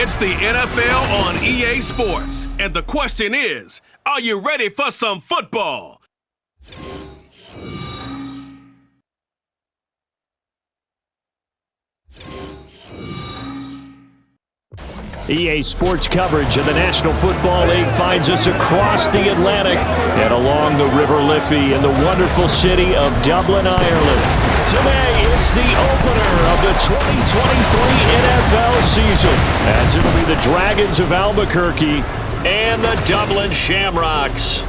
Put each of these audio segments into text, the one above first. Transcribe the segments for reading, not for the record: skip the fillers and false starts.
It's the NFL on EA Sports. And the question is, are you ready for some football? EA Sports coverage of the National Football League finds us across the Atlantic and along the River Liffey in the wonderful city of Dublin, Ireland. Today is the opener of the 2023 NFL season, as it'll be the Dragons of Albuquerque and the Dublin Shamrocks.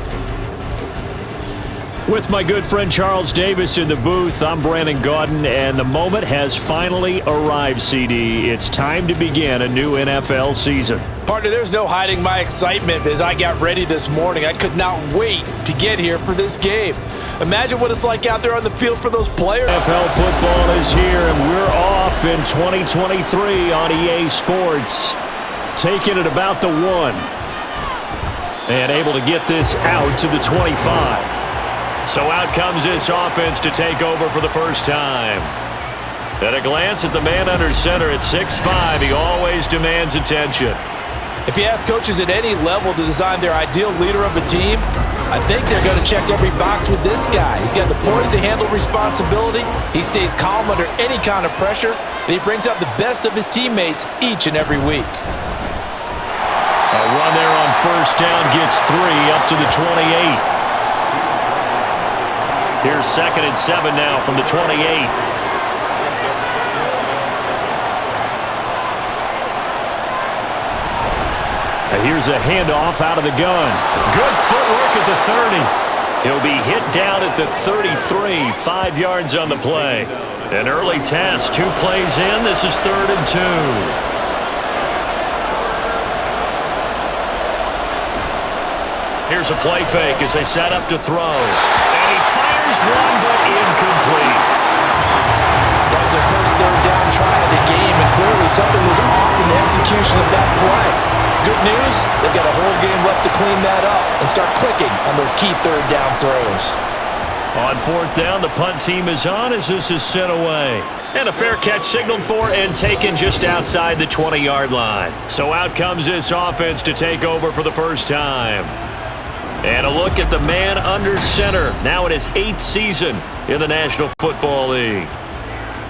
With my good friend Charles Davis in the booth, I'm Brandon Gaudin, and the moment has finally arrived, CD. It's time to begin a new NFL season. Partner, there's no hiding my excitement as I got ready this morning. I could not wait to get here for this game. Imagine what it's like out there on the field for those players. NFL football is here, and we're off in 2023 on EA Sports. Taking it about the 1. And able to get this out to the 25. So out comes this offense to take over for the first time. At a glance at the man under center at 6'5", he always demands attention. If you ask coaches at any level to design their ideal leader of a team, I think they're going to check every box with this guy. He's got the poise to handle responsibility. He stays calm under any kind of pressure, and he brings out the best of his teammates each and every week. A run there on first down gets 3 up to the 28. Here's 2nd and 7 now from the 28. And here's a handoff out of the gun. Good footwork at the 30. He'll be hit down at the 33, 5 yards on the play. An early test, 2 plays in. This is 3rd and 2. Here's a play fake as they set up to throw. And he fires one, but incomplete. That was their first 3rd down try of the game, and clearly something was off in the execution of that play. Good news, they've got a whole game left to clean that up and start clicking on those key 3rd down throws. On 4th down, the punt team is on as this is sent away. And a fair catch signaled for and taken just outside the 20-yard line. So out comes this offense to take over for the first time. And a look at the man under center, now in his 8th season in the National Football League.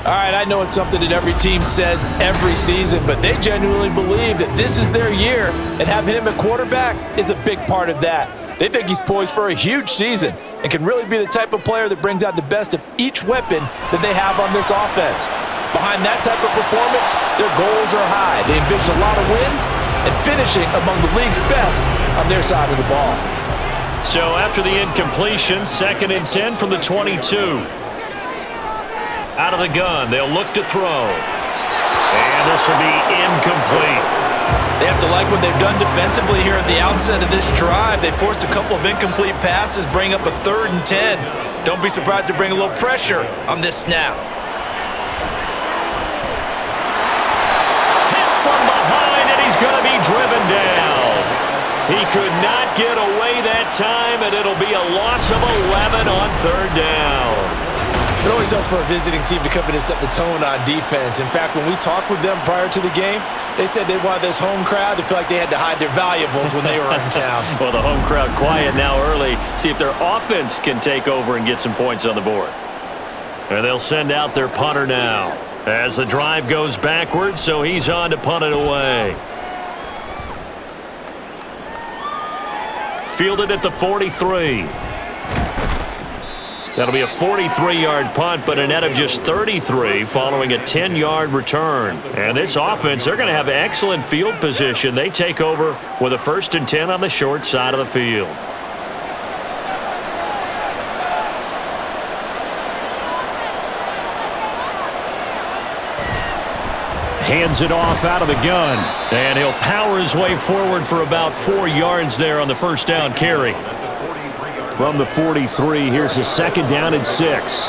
All right, I know it's something that every team says every season, but they genuinely believe that this is their year, and having him at quarterback is a big part of that. They think he's poised for a huge season and can really be the type of player that brings out the best of each weapon that they have on this offense. Behind that type of performance, their goals are high. They envision a lot of wins and finishing among the league's best on their side of the ball. So after the incompletion, 2nd and 10 from the 22. Out of the gun, they'll look to throw. And this will be incomplete. They have to like what they've done defensively here at the outset of this drive. They forced a couple of incomplete passes, bring up a 3rd and 10. Don't be surprised to bring a little pressure on this snap. Hit from behind, and he's going to be driven down. He could not get away that time, and it'll be a loss of 11 on 3rd down. It always helps for a visiting team to come in and set the tone on defense. In fact, when we talked with them prior to the game, they said they wanted this home crowd to feel like they had to hide their valuables when they were in town. Well, the home crowd quiet now early. See if their offense can take over and get some points on the board. And they'll send out their punter now as the drive goes backwards, so he's on to punt it away. Fielded at the 43. That'll be a 43-yard punt, but a net of just 33 following a 10-yard return. And this offense, they're going to have excellent field position. They take over with a 1st and 10 on the short side of the field. Hands it off out of the gun. And he'll power his way forward for about 4 yards there on the first down carry. From the 43, here's a 2nd down and 6.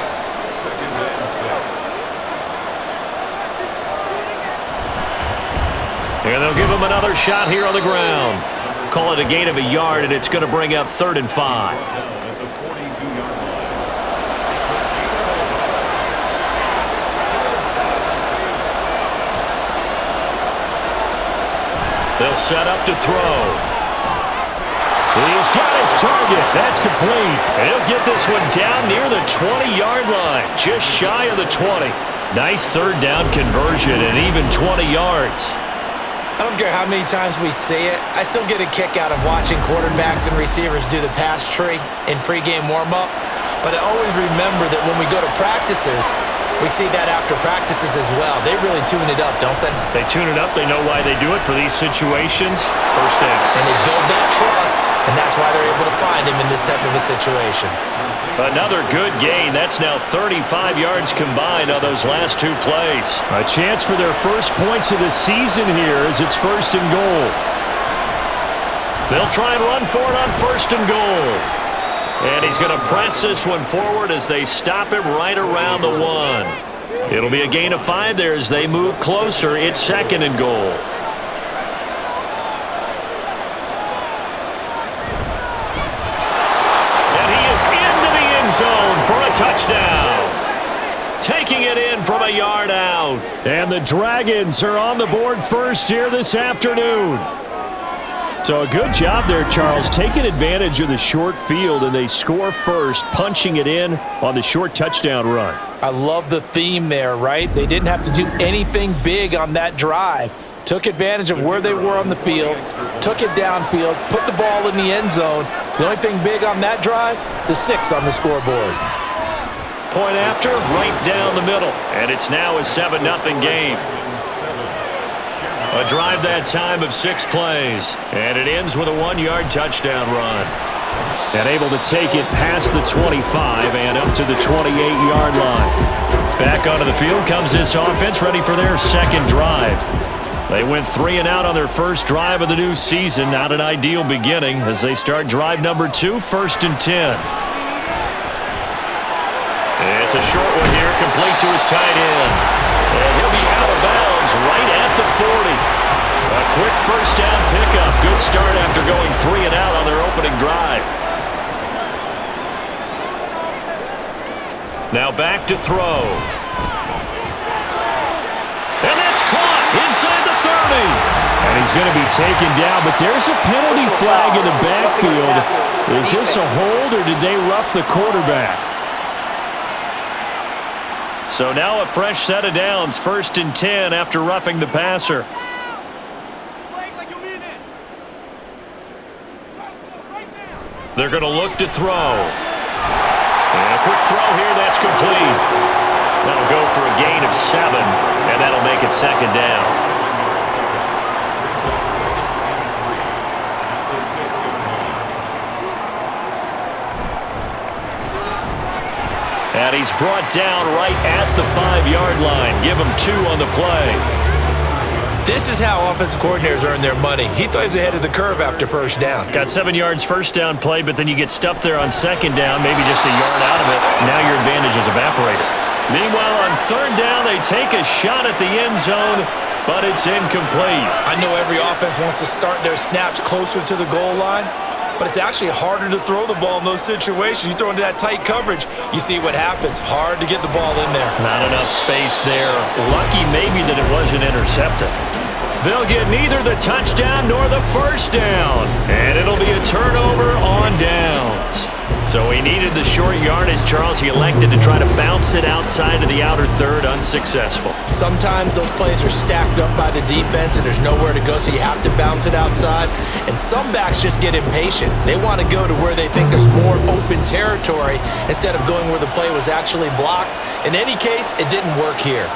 And they'll give him another shot here on the ground. Call it a gain of a yard, and it's going to bring up 3rd and 5. They'll set up to throw. He's got his target. That's complete. He'll get this one down near the 20-yard line, just shy of the 20. Nice third down conversion and even 20 yards. I don't care how many times we see it. I still get a kick out of watching quarterbacks and receivers do the pass tree in pregame warm-up. But I always remember that when we go to practices, we see that after practices as well. They really tune it up, don't they? They tune it up. They know why they do it for these situations. First down. And they build that trust, and that's why they're able to find him in this type of a situation. Another good gain. That's now 35 yards combined on those last two plays. A chance for their first points of the season here as it's first and goal. They'll try and run for it on first and goal. And he's going to press this one forward as they stop him right around the 1. It'll be a gain of 5 there as they move closer. It's second and goal. And he is into the end zone for a touchdown. Taking it in from a yard out. And the Dragons are on the board first here this afternoon. So a good job there, Charles, taking advantage of the short field, and they score first, punching it in on the short touchdown run. I love the theme there, right? They didn't have to do anything big on that drive. Took advantage of where they were on the field, took it downfield, put the ball in the end zone. The only thing big on that drive, the 6 on the scoreboard. Point after, right down the middle, and it's now a 7-0 game. A drive that time of 6 plays, and it ends with a 1-yard touchdown run. And able to take it past the 25 and up to the 28-yard line. Back onto the field comes this offense, ready for their second drive. They went 3 and out on their first drive of the new season. Not an ideal beginning as they start drive number 2, first and 10. It's a short one here, complete to his tight end. And he'll be out of bounds right at the 40. A quick first down pickup. Good start after going 3 and out on their opening drive. Now back to throw. And that's caught inside the 30. And he's going to be taken down, but there's a penalty flag in the backfield. Is this a hold or did they rough the quarterback? So now a fresh set of downs, first and 10 after roughing the passer. They're going to look to throw. And a quick throw here, that's complete. That'll go for a gain of 7, and that'll make it second down. And he's brought down right at the 5-yard line. Give him 2 on the play. This is how offensive coordinators earn their money. He thought he was ahead of the curve after first down. Got 7 yards first down play, but then you get stuffed there on second down, maybe just a yard out of it. Now your advantage is evaporated. Meanwhile, on third down, they take a shot at the end zone, but it's incomplete. I know every offense wants to start their snaps closer to the goal line, but it's actually harder to throw the ball in those situations. You throw into that tight coverage, you see what happens. Hard to get the ball in there. Not enough space there. Lucky maybe that it wasn't intercepted. They'll get neither the touchdown nor the first down, and it'll be a turnover on downs. So he needed the short yardage, Charles. He elected to try to bounce it outside of the outer third, unsuccessful. Sometimes those plays are stacked up by the defense and there's nowhere to go, so you have to bounce it outside. And some backs just get impatient. They want to go to where they think there's more open territory instead of going where the play was actually blocked. In any case, it didn't work here.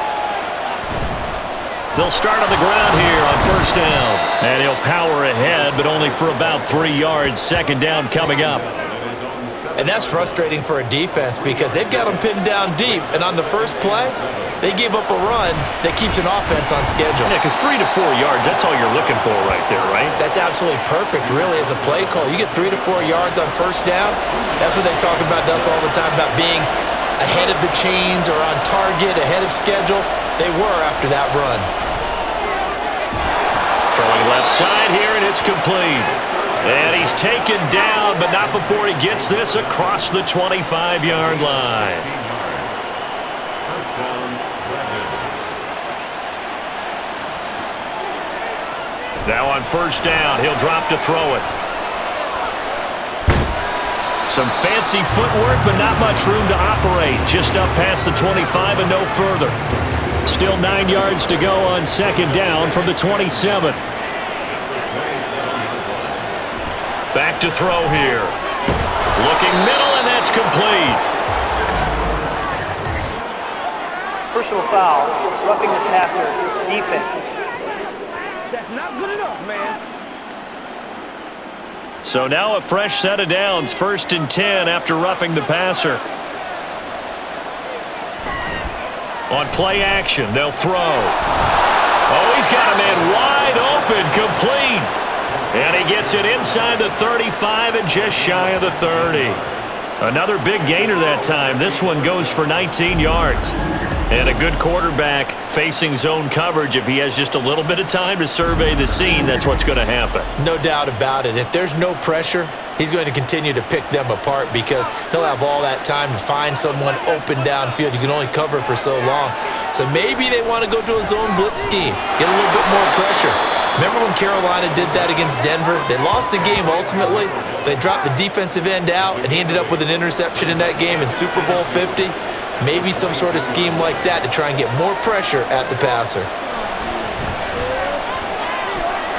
They'll start on the ground here on first down. And he'll power ahead, but only for about 3 yards. Second down coming up. And that's frustrating for a defense because they've got them pinned down deep. And on the first play, they gave up a run that keeps an offense on schedule. Yeah, because 3 to 4 yards, that's all you're looking for right there, right? That's absolutely perfect, really, as a play call. You get 3 to 4 yards on first down. That's what they talk about us all the time, about being ahead of the chains or on target, ahead of schedule. They were after that run. Throwing left side here, and it's complete. And he's taken down, but not before he gets this across the 25-yard line. Now on first down. He'll drop to throw it. Some fancy footwork, but not much room to operate. Just up past the 25 and no further. Still 9 yards to go on second down from the 27. Back to throw here. Looking middle, and that's complete. Personal foul, roughing the passer, defense. That's not good enough, man. So now a fresh set of downs, 1st and 10 after roughing the passer. On play action, they'll throw. Oh, he's got a man wide open, complete. And he gets it inside the 35 and just shy of the 30. Another big gainer that time. This one goes for 19 yards. And a good quarterback facing zone coverage. If he has just a little bit of time to survey the scene, that's what's going to happen. No doubt about it. If there's no pressure, he's going to continue to pick them apart because he'll have all that time to find someone open downfield. You can only cover for so long. So maybe they want to go to a zone blitz scheme, get a little bit more pressure. Remember when Carolina did that against Denver? They lost the game ultimately. They dropped the defensive end out, and he ended up with an interception in that game in Super Bowl 50. Maybe some sort of scheme like that to try and get more pressure at the passer.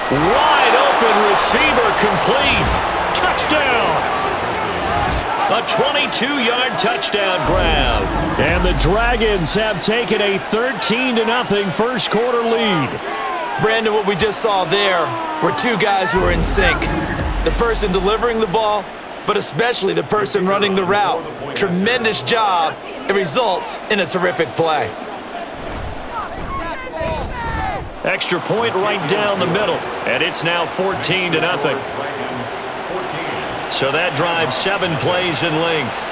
Wide open receiver, complete. Touchdown. A 22-yard touchdown grab. And the Dragons have taken a 13-0 first quarter lead. Brandon, what we just saw there were two guys who are in sync. The person delivering the ball, but especially the person running the route. Tremendous job. It results in a terrific play. Extra point right down the middle, and it's now 14-0. So that drives 7 plays in length.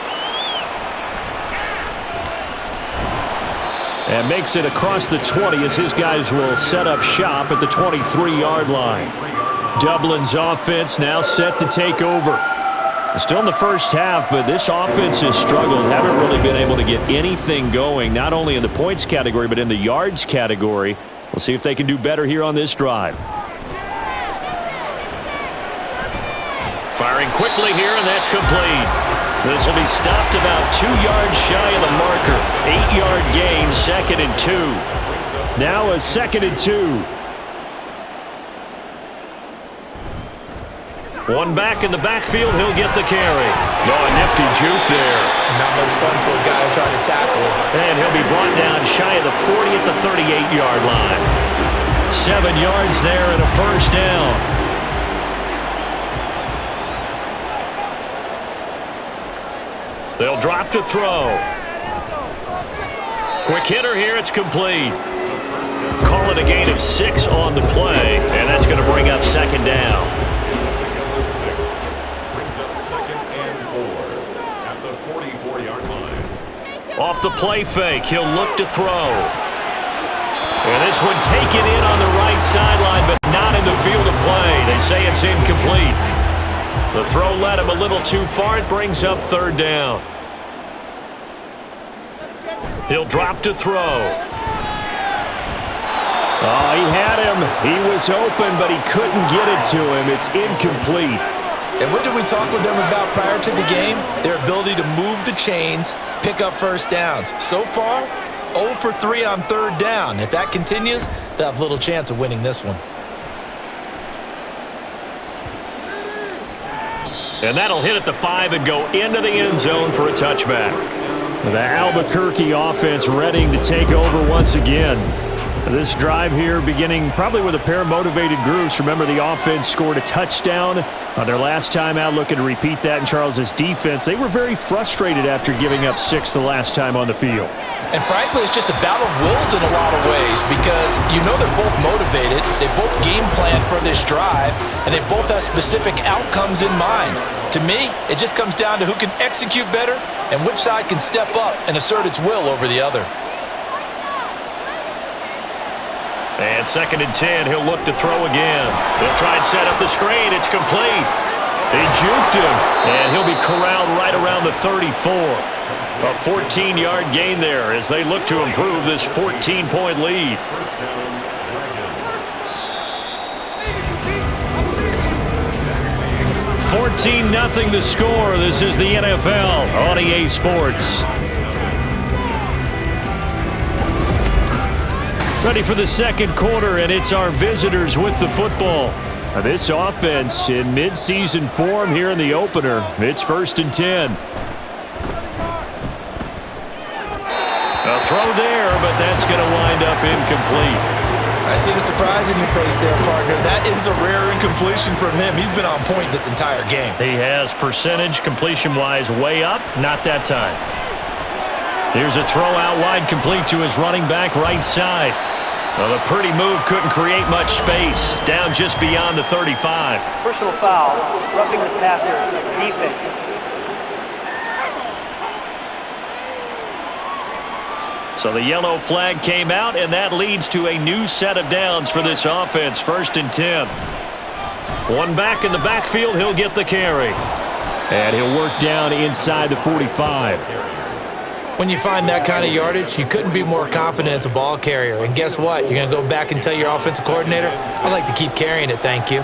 And makes it across the 20 as his guys will set up shop at the 23-yard line. Dublin's offense now set to take over. Still in the first half, but this offense has struggled. Haven't really been able to get anything going, not only in the points category, but in the yards category. We'll see if they can do better here on this drive. Firing quickly here, and that's complete. This will be stopped about 2 yards shy of the marker. 8-yard gain, 2nd and 2. Now a 2nd and 2. One back in the backfield, he'll get the carry. Oh, a nifty juke there. Not much fun for a guy trying to tackle him. And he'll be brought down shy of the 40 at the 38-yard line. 7 yards there and a first down. They'll drop to throw. Quick hitter here, it's complete. Call it a gain of 6 on the play, and that's going to bring up 2nd down. Off the play fake, he'll look to throw. And this one taken in on the right sideline, but not in the field of play. They say it's incomplete. The throw led him a little too far. It brings up 3rd down. He'll drop to throw. Oh, he had him. He was open, but he couldn't get it to him. It's incomplete. And what did we talk with them about prior to the game? Their ability to move the chains, pick up first downs. So far, 0 for 3 on 3rd down. If that continues, they'll have little chance of winning this one. And that'll hit at the 5 and go into the end zone for a touchback. The Albuquerque offense ready to take over once again. This drive here beginning probably with a pair of motivated groups. Remember, the offense scored a touchdown on their last time out, looking to repeat that in Charles's defense. They were very frustrated after giving up 6 the last time on the field. And frankly, it's just a battle of wills in a lot of ways because you know they're both motivated, they both game plan for this drive, and they both have specific outcomes in mind. To me, it just comes down to who can execute better and which side can step up and assert its will over the other. And 2nd and 10, he'll look to throw again. He'll try and set up the screen. It's complete. They juked him, and he'll be corralled right around the 34. A 14-yard gain there as they look to improve this 14-point lead. 14-0 the score. This is the NFL on EA Sports. Ready for the second quarter, and it's our visitors with the football. This offense in mid-season form here in the opener. It's 1st and 10. A throw there, but that's going to wind up incomplete. I see the surprise in your face there, partner. That is a rare incompletion from him. He's been on point this entire game. He has percentage completion-wise way up, not that time. Here's a throw out wide, complete to his running back right side. Well, the pretty move couldn't create much space. Down just beyond the 35. Personal foul, roughing the passer, defense. So the yellow flag came out, and that leads to a new set of downs for this offense. 1st and 10. One back in the backfield, he'll get the carry. And he'll work down inside the 45. When you find that kind of yardage, you couldn't be more confident as a ball carrier. And guess what? You're going to go back and tell your offensive coordinator, I'd like to keep carrying it, thank you.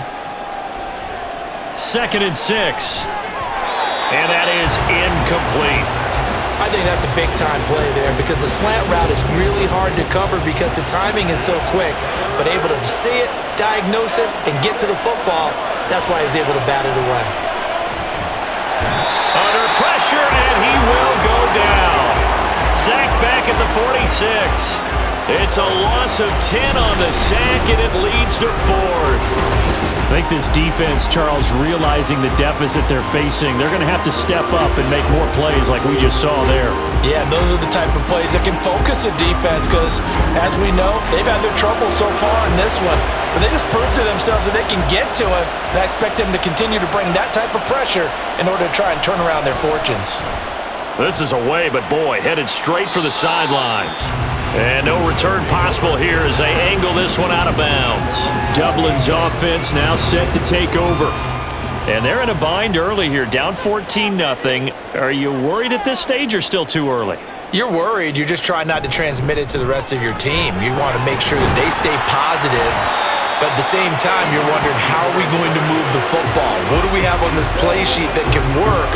2nd and 6. And that is incomplete. I think that's a big-time play there because the slant route is really hard to cover because the timing is so quick. But able to see it, diagnose it, and get to the football, that's why he was able to bat it away. Under pressure, and he will go down. Sacked back at the 46. It's a loss of 10 on the sack, and it leads to 4th. I think this defense, Charles, realizing the deficit they're facing, they're going to have to step up and make more plays like we just saw there. Yeah, those are the type of plays that can focus a defense because, as we know, they've had their trouble so far in this one. But they just proved to themselves that they can get to it, and I expect them to continue to bring that type of pressure in order to try and turn around their fortunes. This is away, but boy, headed straight for the sidelines. And no return possible here as they angle this one out of bounds. Dublin's offense now set to take over. And they're in a bind early here, down 14-0. Are you worried at this stage or still too early? You're worried. You're just trying not to transmit it to the rest of your team. You want to make sure that they stay positive. But at the same time, you're wondering, how are we going to move the football? What do we have on this play sheet that can work?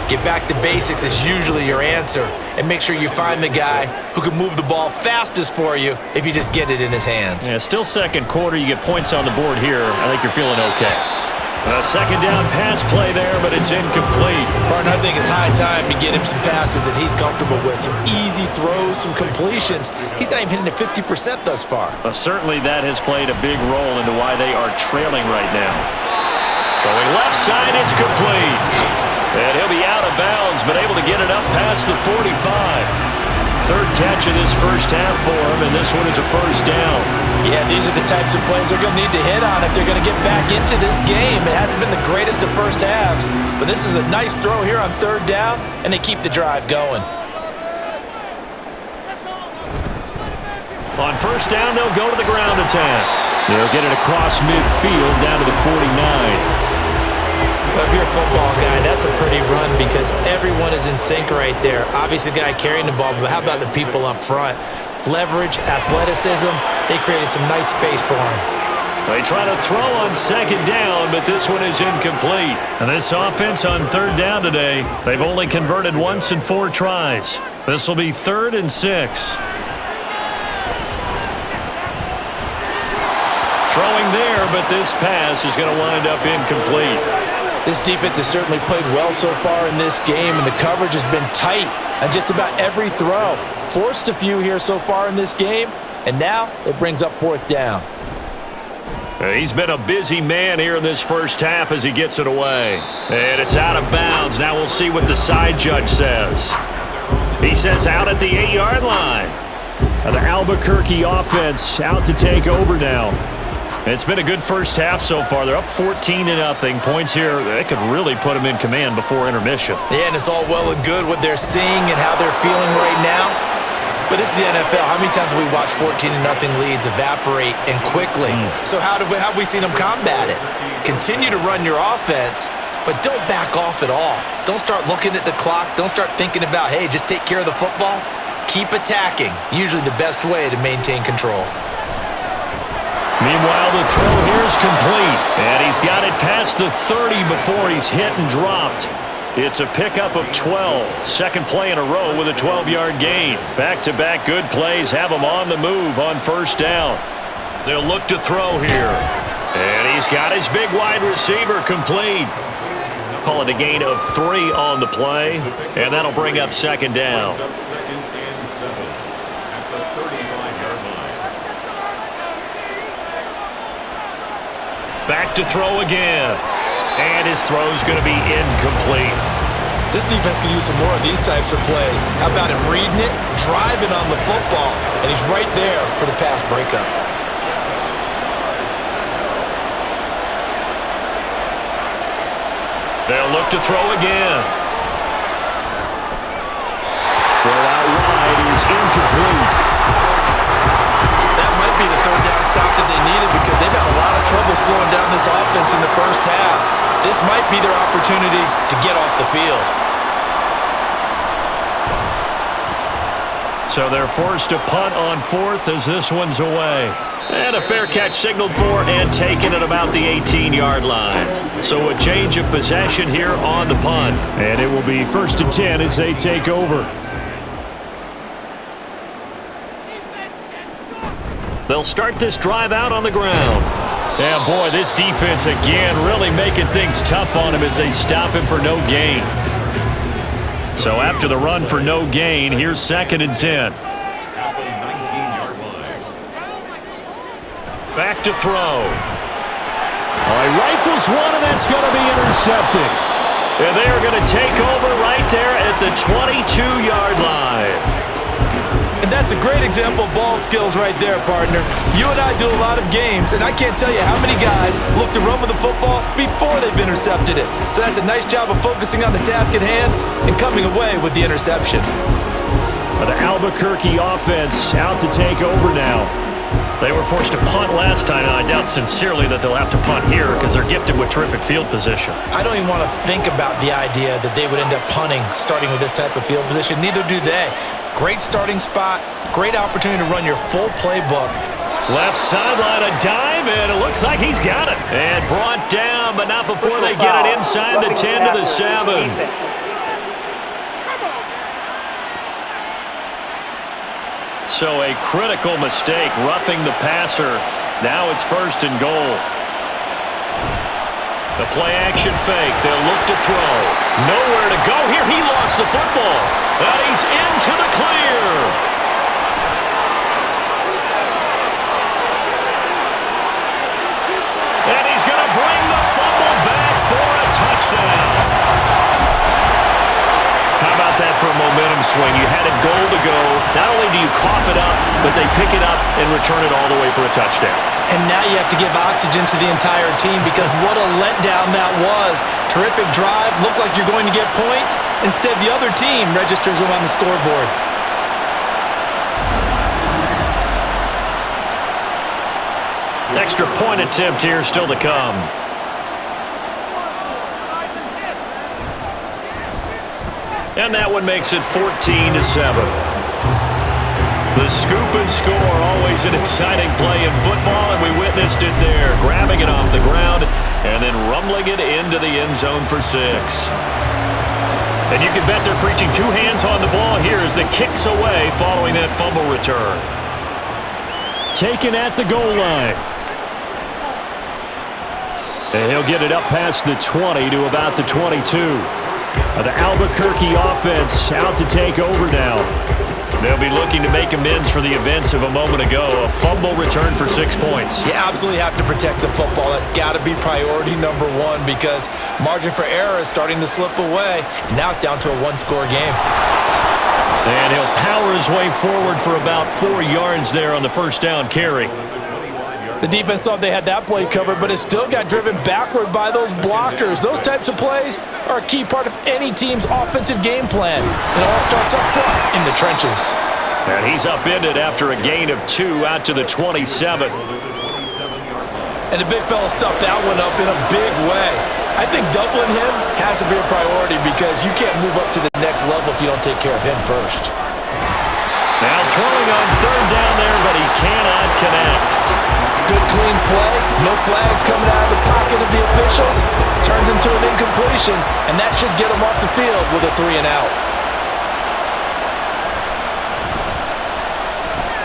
Get back to basics is usually your answer. And make sure you find the guy who can move the ball fastest for you if you just get it in his hands. Yeah, still second quarter. You get points on the board here. I think you're feeling okay. A second down pass play there, but it's incomplete. Partner, I think it's high time to get him some passes that he's comfortable with. Some easy throws, some completions. He's not even hitting at 50% thus far. Certainly that has played a big role into why they are trailing right now. Throwing left side, it's complete. And he'll be out of bounds, but able to get it up past the 45. Third catch of this first half for him, and this one is a first down. Yeah, these are the types of plays they're going to need to hit on if they're going to get back into this game. It hasn't been the greatest of first halves, but this is a nice throw here on third down, and they keep the drive going. On first down, they'll go to the ground attack. They'll get it across midfield down to the 49. Well, if you're a football guy, that's a pretty run because everyone is in sync right there. Obviously, the guy carrying the ball, but how about the people up front? Leverage, athleticism, they created some nice space for him. They try to throw on second down, but this one is incomplete. And this offense on third down today, they've only converted once in 4 tries. This will be 3rd and 6. Throwing there, but this pass is going to wind up incomplete. This defense has certainly played well so far in this game, and the coverage has been tight on just about every throw. Forced a few here so far in this game, and now it brings up 4th down. He's been a busy man here in this first half as he gets it away. And it's out of bounds. Now we'll see what the side judge says. He says out at the 8-yard line. The Albuquerque offense out to take over now. It's been a good first half so far. They're up 14-0. Points here, they could really put them in command before intermission. Yeah, and it's all well and good what they're seeing and how they're feeling right now. But this is the NFL. How many times have we watched 14-0 leads evaporate and quickly? So how have we seen them combat it? Continue to run your offense, but don't back off at all. Don't start looking at the clock. Don't start thinking about, hey, just take care of the football. Keep attacking. Usually the best way to maintain control. Meanwhile, the throw here is complete. And he's got it past the 30 before he's hit and dropped. It's a pickup of 12. Second play in a row with a 12-yard gain. Back-to-back good plays have him on the move on first down. They'll look to throw here. And he's got his big wide receiver complete. Call it a gain of 3 on the play. And that'll bring up second down. Back to throw again. And his throw's going to be incomplete. This defense can use some more of these types of plays. How about him reading it, driving on the football, and he's right there for the pass breakup. They'll look to throw again. Throw out wide is incomplete. That might be the third down stop that they needed because they've had a lot of trouble slowing down this offense in the first half. This might be their opportunity to get off the field. So they're forced to punt on fourth as this one's away. And a fair catch signaled for and taken at about the 18-yard line. So a change of possession here on the punt. And it will be 1st and 10 as they take over. They'll start this drive out on the ground. Yeah, boy, this defense again really making things tough on him as they stop him for no gain. So after the run for no gain, here's 2nd and 10. Back to throw. All right, rifles one, and that's going to be intercepted. And they are going to take over right there at the 22-yard line. And that's a great example of ball skills right there, partner. You and I do a lot of games, and I can't tell you how many guys look to run with the football before they've intercepted it. So that's a nice job of focusing on the task at hand and coming away with the interception. The Albuquerque offense out to take over now. They were forced to punt last time, and I doubt sincerely that they'll have to punt here because they're gifted with terrific field position. I don't even want to think about the idea that they would end up punting starting with this type of field position. Neither do they. Great starting spot, great opportunity to run your full playbook. Left sideline, a dive, and it looks like he's got it. And brought down, but not before they get it inside the 10 to the 7. So a critical mistake, roughing the passer. Now it's 1st and goal. The play action fake. They'll look to throw. Nowhere to go here. He lost the football. And he's into the clear. And he's going to bring the fumble back for a touchdown. How about that for a momentum swing? You had a goal to go. Not only do you cough it up, but they pick it up and return it all the way for a touchdown. And now you have to give oxygen to the entire team because what a letdown that was. Terrific drive. Looked like you're going to get points. Instead, the other team registers them on the scoreboard. Extra point attempt here still to come. And that one makes it 14-7. The scoop and score, always an exciting play in football, and we witnessed it there, grabbing it off the ground and then rumbling it into the end zone for 6. And you can bet they're preaching 2 hands on the ball here as the kick's away following that fumble return. Taken at the goal line. And he'll get it up past the 20 to about the 22. The Albuquerque offense out to take over now. They'll be looking to make amends for the events of a moment ago. A fumble return for 6 points. You absolutely have to protect the football. That's got to be priority number 1 because margin for error is starting to slip away. And now it's down to a 1-score game. And he'll power his way forward for about 4 yards there on the first down carry. The defense thought they had that play covered, but it still got driven backward by those blockers. Those types of plays are a key part of any team's offensive game plan. It all starts up front in the trenches. And he's upended after a gain of 2 out to the 27. And the big fella stuffed that one up in a big way. I think doubling him has to be a priority because you can't move up to the next level if you don't take care of him first. Now throwing on 3rd down there, but he cannot connect. Good clear clean play, no flags coming out of the pocket of the officials, turns into an incompletion, and that should get them off the field with a 3-and-out.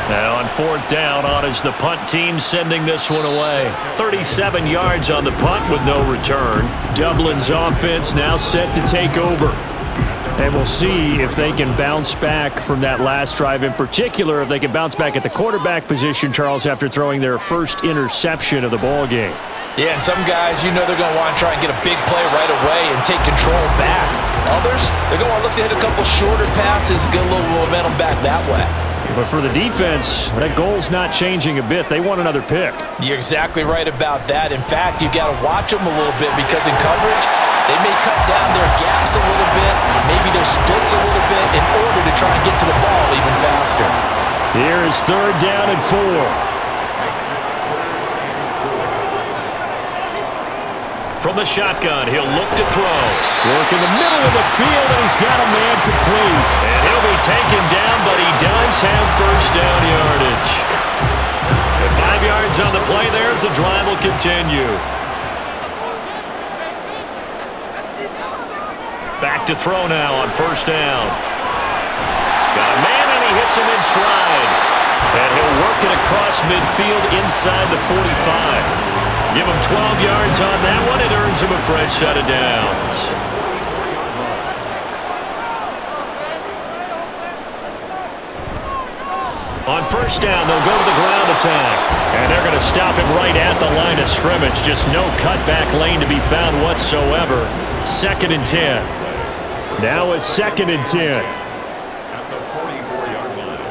Now on 4th down, on is the punt team sending this one away. 37 yards on the punt with no return. Dublin's offense now set to take over. And we'll see if they can bounce back from that last drive, in particular, if they can bounce back at the quarterback position, Charles, after throwing their first interception of the ball game. Yeah, and some guys, you know they're going to want to try and get a big play right away and take control back. Others, they're going to want to look to hit a couple shorter passes, get a little momentum back that way. But for the defense, that goal's not changing a bit. They want another pick. You're exactly right about that. In fact, you got to watch them a little bit because in coverage, they may cut down their gaps a little bit, maybe their splits a little bit in order to try and get to the ball even faster. Here is 3rd down and 4. From the shotgun, he'll look to throw. Work in the middle of the field, and he's got a man complete. And he'll be taken down, but he does have first down yardage. With 5 yards on the play there, the drive will continue. Back to throw now on 1st down. Got a man, and he hits him in stride. And he'll work it across midfield inside the 45. Give him 12 yards on that one. It earns him a fresh set of downs. On 1st down, they'll go to the ground attack. And they're going to stop him right at the line of scrimmage. Just no cutback lane to be found whatsoever. 2nd and 10. Now it's 2nd and 10. At the 44-yard line.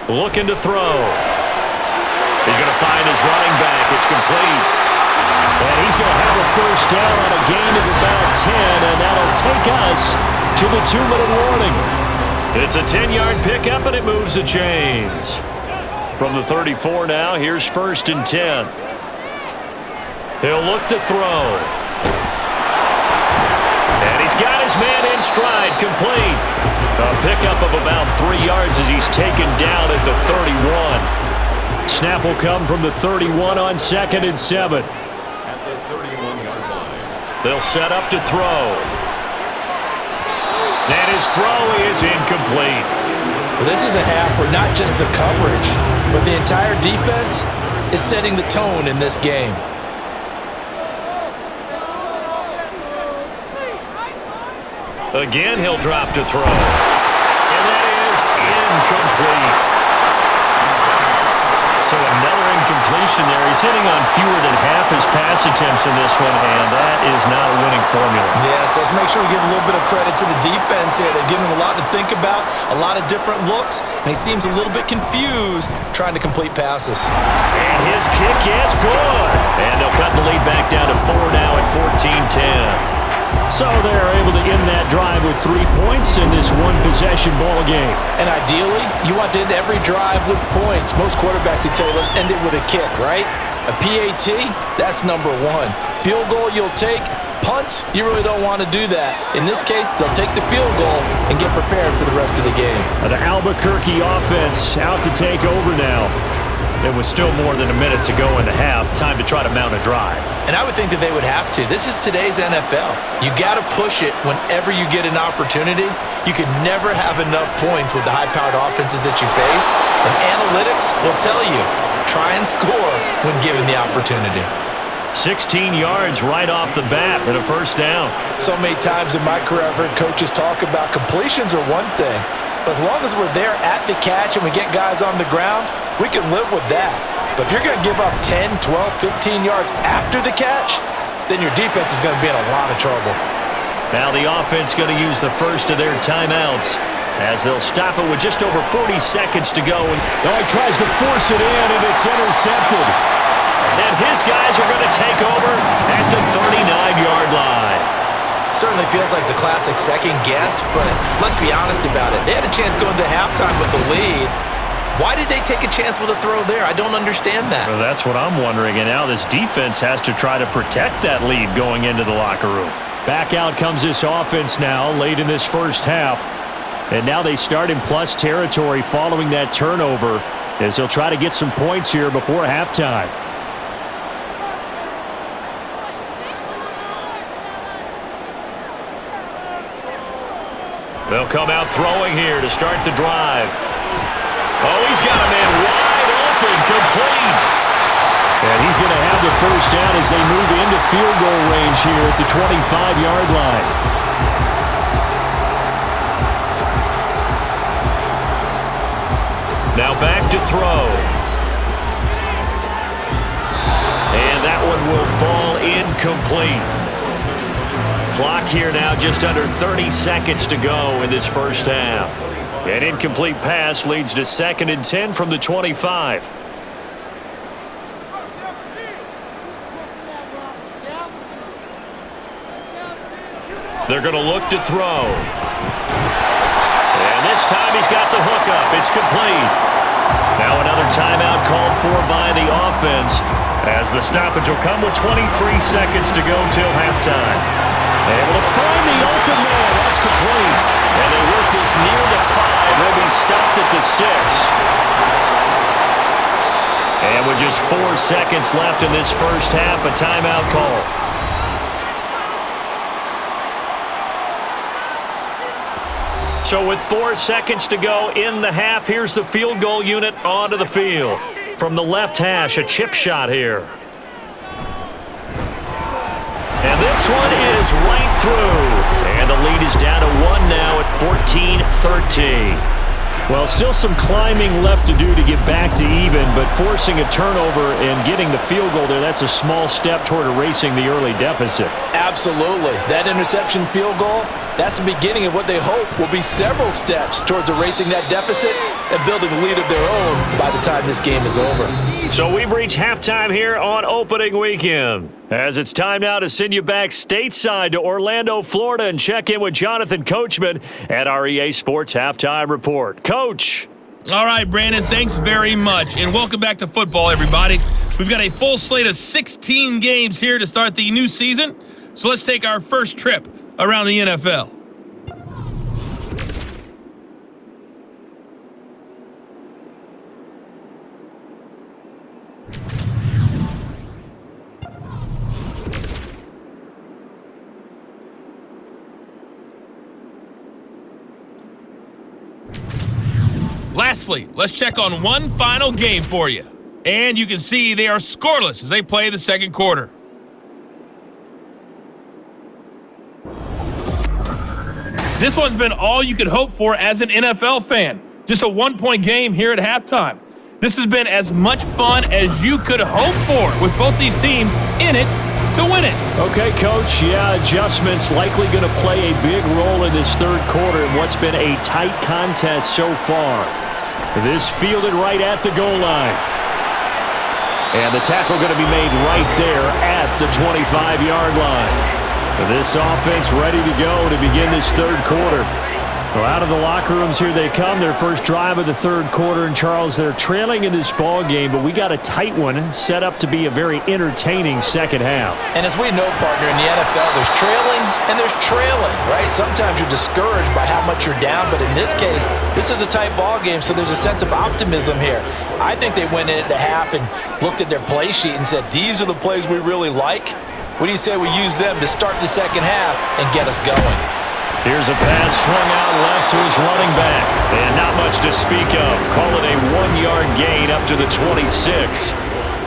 Looking to throw. He's going to find his running back. It's complete. And he's going to have a first down on a gain of about 10, and that'll take us to the 2-minute warning. It's a 10-yard pickup, and it moves the chains. From the 34 now, here's 1st and 10. He'll look to throw. And he's got his man in stride, complete. A pickup of about 3 yards as he's taken down at the 31. Snap will come from the 31 on 2nd and 7. At the 31-yard line. They'll set up to throw. And his throw is incomplete. Well, this is a half where not just the coverage, but the entire defense is setting the tone in this game. Again, he'll drop to throw. And that is incomplete. So another incompletion there. He's hitting on fewer than half his pass attempts in this one, and that is not a winning formula. Yes, let's make sure we give a little bit of credit to the defense here. They've given him a lot to think about, a lot of different looks, and he seems a little bit confused trying to complete passes. And his kick is good. And they'll cut the lead back down to 4 now at 14-10. So they're able to end that drive with 3 points in this one-possession ball game. And ideally, you want to end every drive with points. Most quarterbacks would tell you, let's end it with a kick, right? A PAT, that's number 1. Field goal, you'll take. Punts, you really don't want to do that. In this case, they'll take the field goal and get prepared for the rest of the game. The Albuquerque offense out to take over now. There was still more than a minute to go in the half. Time to try to mount a drive. And I would think that they would have to. This is today's NFL. You got to push it whenever you get an opportunity. You can never have enough points with the high-powered offenses that you face. And analytics will tell you, try and score when given the opportunity. 16 yards right off the bat and a first down. So many times in my career I've heard coaches talk about completions are one thing. But as long as we're there at the catch and we get guys on the ground, we can live with that. But if you're going to give up 10, 12, 15 yards after the catch, then your defense is going to be in a lot of trouble. Now the offense going to use the first of their timeouts as they'll stop it with just over 40 seconds to go. And he tries to force it in, and it's intercepted. And his guys are going to take over at the 39-yard line. Certainly feels like the classic second guess, but let's be honest about it. They had a chance going to halftime with the lead. Why did they take a chance with a throw there? I don't understand that. Well, that's what I'm wondering, and now this defense has to try to protect that lead going into the locker room. Back out comes this offense now late in this first half. And now they start in plus territory following that turnover as he'll try to get some points here before halftime. They'll come out throwing here to start the drive. Oh, he's got a man wide open, complete. And he's going to have the first down as they move into field goal range here at the 25-yard line. Now back to throw. And that one will fall incomplete. Clock here now just under 30 seconds to go in this first half. An incomplete pass leads to 2nd and 10 from the 25. They're going to look to throw. And this time he's got the hook up. It's complete. Now another timeout called for by the offense as the stoppage will come with 23 seconds to go till halftime. Able to find the open man. That's complete. And they work this near the 5. They'll be stopped at the 6. And with just 4 seconds left in this first half, a timeout call. So with 4 seconds to go in the half, here's the field goal unit onto the field. From the left hash, a chip shot here. And this one is right through. And the lead is down to 1 now at 14-13. Well, still some climbing left to do to get back to even, but forcing a turnover and getting the field goal there, that's a small step toward erasing the early deficit. Absolutely. That interception field goal, that's the beginning of what they hope will be several steps towards erasing that deficit and building a lead of their own by the time this game is over. So we've reached halftime here on opening weekend. As it's time now to send you back stateside to Orlando, Florida, and check in with Jonathan Coachman at our EA Sports Halftime Report. Coach. All right, Brandon, thanks very much. And welcome back to football, everybody. We've got a full slate of 16 games here to start the new season. So let's take our first trip around the NFL. Lastly, let's check on one final game for you. And you can see they are scoreless as they play the second quarter. This one's been all you could hope for as an NFL fan. Just a one-point game here at halftime. This has been as much fun as you could hope for with both these teams in it to win it. Okay, Coach. Yeah, adjustments likely going to play a big role in this third quarter in what's been a tight contest so far. This fielded right at the goal line. And the tackle going to be made right there at the 25-yard line. This offense ready to go to begin this third quarter. Well, out of the locker rooms here they come. Their first drive of the third quarter. And, Charles, they're trailing in this ball game, but we got a tight one set up to be a very entertaining second half. And as we know, partner, in the NFL, there's trailing and there's trailing, right? Sometimes you're discouraged by how much you're down, but in this case, this is a tight ball game, so there's a sense of optimism here. I think they went into half and looked at their play sheet and said, these are the plays we really like. What do you say we use them to start the second half and get us going? Here's a pass swung out left to his running back. And not much to speak of. Call it a 1-yard gain up to the 26.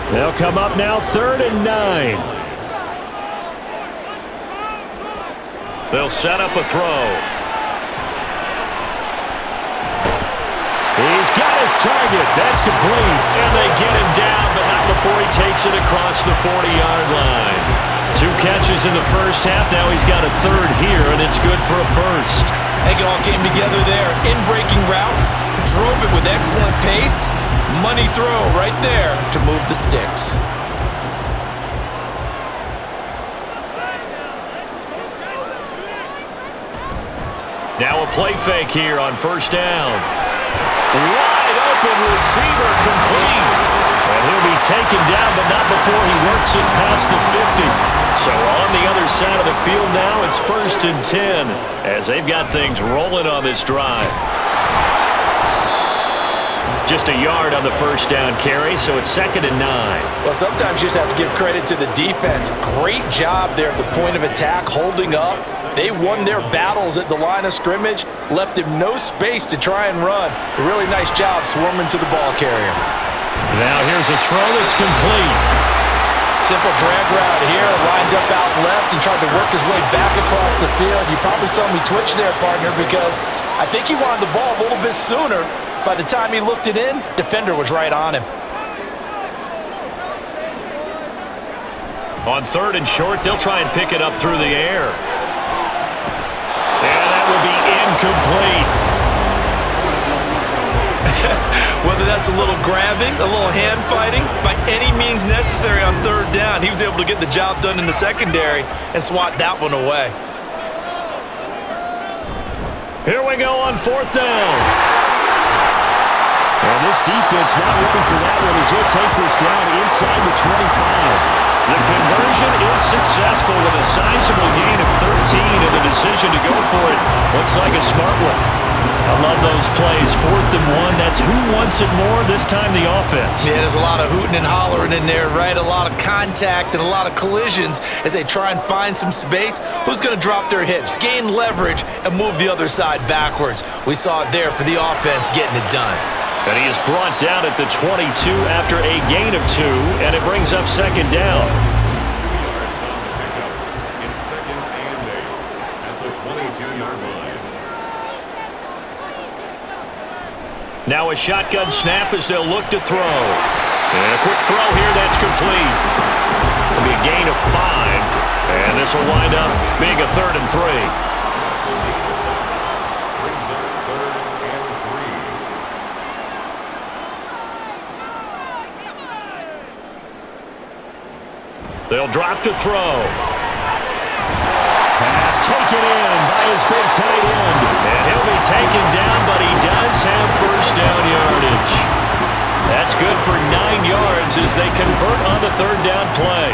They'll come up now 3rd and 9. They'll set up a throw. He's got his target. That's complete. And they get him down, but not before he takes it across the 40-yard line. 2 catches in the first half. Now he's got a third here, and it's good for a first. I think it all came together there. In-breaking route, drove it with excellent pace. Money throw right there to move the sticks. Now a play fake here on first down. Wide open receiver complete. And he'll be taken down, but not before he works it past the 50. So on the other side of the field now, it's 1st and 10 as they've got things rolling on this drive. Just a yard on the first down carry, so it's 2nd and 9. Well, sometimes you just have to give credit to the defense. Great job there at the point of attack, holding up. They won their battles at the line of scrimmage, left him no space to try and run. A really nice job swarming to the ball carrier. Now here's a throw that's complete. Simple drag route here, lined up out left and tried to work his way back across the field. You probably saw me twitch there, partner, because I think he wanted the ball a little bit sooner. By the time he looked it in, defender was right on him. On 3rd and short, they'll try and pick it up through the air. And that will be incomplete. Whether that's a little grabbing, a little hand fighting, by any means necessary on 3rd down, he was able to get the job done in the secondary and swat that one away. Here we go on 4th down. And this defense not ready for that one as he'll take this down inside the 25. The conversion is successful with a sizable gain of 13, and the decision to go for it looks like a smart one. I love those plays. 4th and 1. That's who wants it more, this time the offense. Yeah, there's a lot of hooting and hollering in there, right? A lot of contact and a lot of collisions as they try and find some space. Who's going to drop their hips, gain leverage, and move the other side backwards? We saw it there for the offense getting it done. And he is brought down at the 22 after a gain of 2, and it brings up 2nd down. Now a shotgun snap as they'll look to throw. And a quick throw here that's complete. It'll be a gain of 5, and this will wind up being a 3rd and 3. They'll drop to throw. Pass taken in by his big tight end. And he'll be taken down, but he does have 1st down yardage. That's good for 9 yards as they convert on the 3rd down play.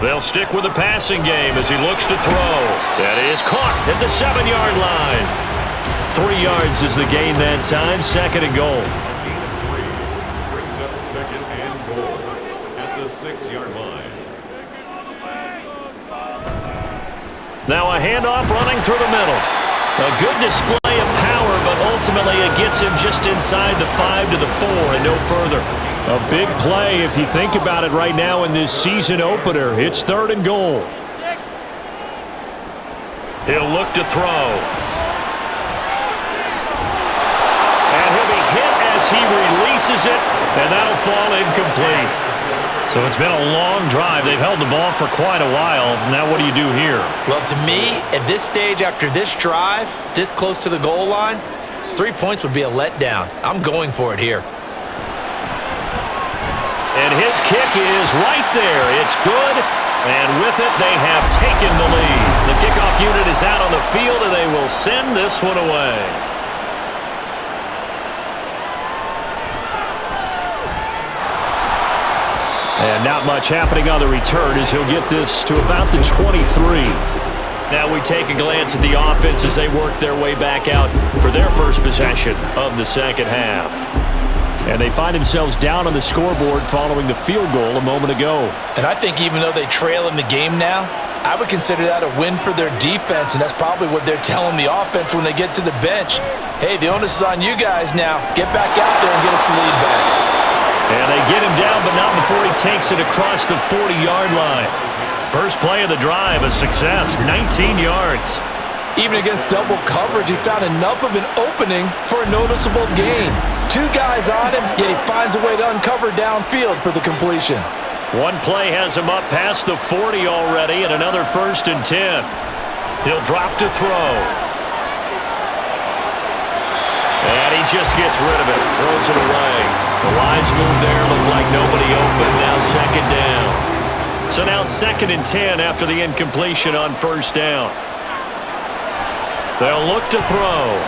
They'll stick with the passing game as he looks to throw. That is caught at the 7-yard line. 3 yards is the gain that time, 2nd and goal. Now a handoff running through the middle. A good display of power, but ultimately it gets him just inside the 5 to the 4 and no further. A big play if you think about it right now in this season opener. It's 3rd and goal. He'll look to throw. And he'll be hit as he releases it, and that'll fall incomplete. So it's been a long drive. They've held the ball for quite a while. Now what do you do here? Well, to me, at this stage after this drive, this close to the goal line, 3 points would be a letdown. I'm going for it here. And his kick is right there. It's good. And with it, they have taken the lead. The kickoff unit is out on the field, and they will send this one away. And not much happening on the return as he'll get this to about the 23. Now we take a glance at the offense as they work their way back out for their first possession of the 2nd half. And they find themselves down on the scoreboard following the field goal a moment ago. And I think even though they trail in the game now, I would consider that a win for their defense, and that's probably what they're telling the offense when they get to the bench. Hey, the onus is on you guys now. Get back out there and get us the lead back. And they get him down, but not before he takes it across the 40-yard line. First play of the drive, a success, 19 yards. Even against double coverage, he found enough of an opening for a noticeable gain. 2 guys on him, yet he finds a way to uncover downfield for the completion. One play has him up past the 40 already, and another 1st and 10. He'll drop to throw. And he just gets rid of it, throws it away. The wise move there, looked like nobody open, now 2nd down. So now 2nd and 10 after the incompletion on 1st down. They'll look to throw.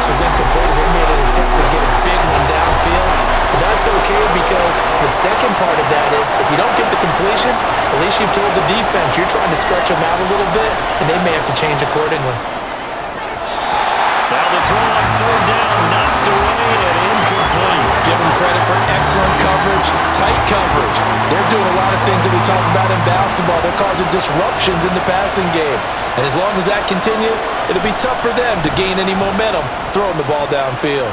was incomplete as they made an attempt to get a big one downfield. But that's okay because the second part of that is if you don't get the completion, at least you've told the defense you're trying to stretch them out a little bit, and they may have to change accordingly. Now the throw on third down, knocked away and incomplete. Give them credit for excellent coverage, tight coverage. They're doing a lot of things that we talk about in basketball. They're causing disruptions in the passing game. And as long as that continues, it'll be tough for them to gain any momentum throwing the ball downfield.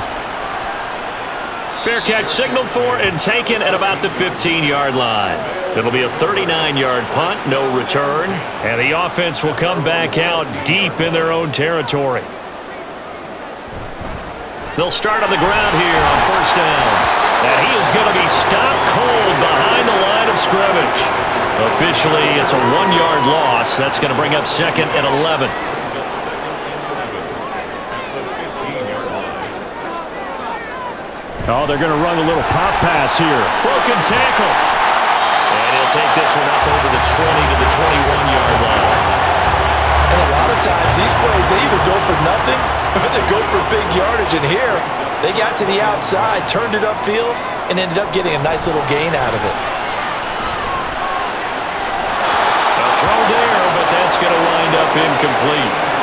Fair catch signaled for and taken at about the 15-yard line. It'll be a 39-yard punt, no return. And the offense will come back out deep in their own territory. They'll start on the ground here on first down. And he is going to be stopped cold behind the line of scrimmage. Officially, it's a 1-yard loss. That's going to bring up second and 11. Oh, they're going to run a little pop pass here. Broken tackle. And he'll take this one up over the 20 to the 21-yard line. And a lot of times, these plays, they either go for nothing or they go for big yardage. And here, they got to the outside, turned it upfield, and ended up getting a nice little gain out of it. A throw there, but that's going to wind up incomplete.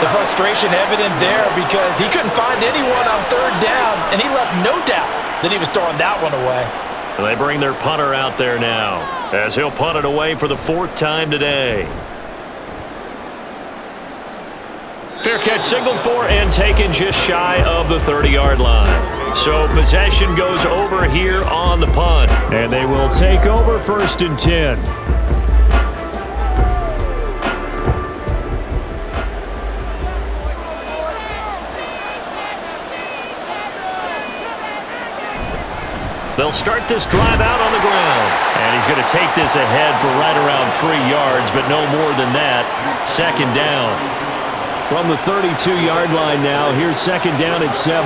The frustration evident there because he couldn't find anyone on third down, and he left no doubt that he was throwing that one away. And they bring their punter out there now as he'll punt it away for the 4th time today. Fair catch signaled for and taken just shy of the 30-yard line. So possession goes over here on the punt. And they will take over 1st and 10. They'll start this drive out on the ground. And he's going to take this ahead for right around 3 yards, but no more than that. 2nd down. From the 32-yard line now, here's 2nd down at 7.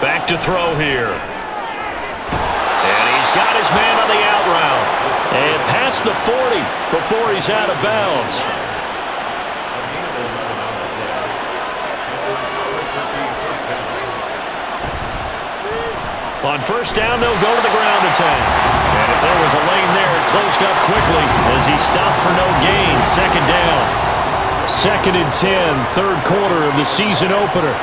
Back to throw here. And he's got his man on the out route. And past the 40 before he's out of bounds. On first down, they'll go to the ground attack. And if there was a lane there, it closed up quickly as he stopped for no gain. 2nd down. 2nd and 10, 3rd quarter of the season opener.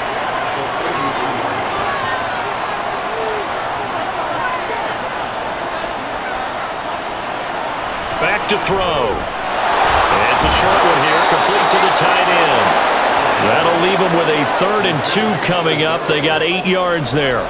Back to throw. And it's a short one here, complete to the tight end. That'll leave them with a 3rd and 2 coming up. They got 8 yards there.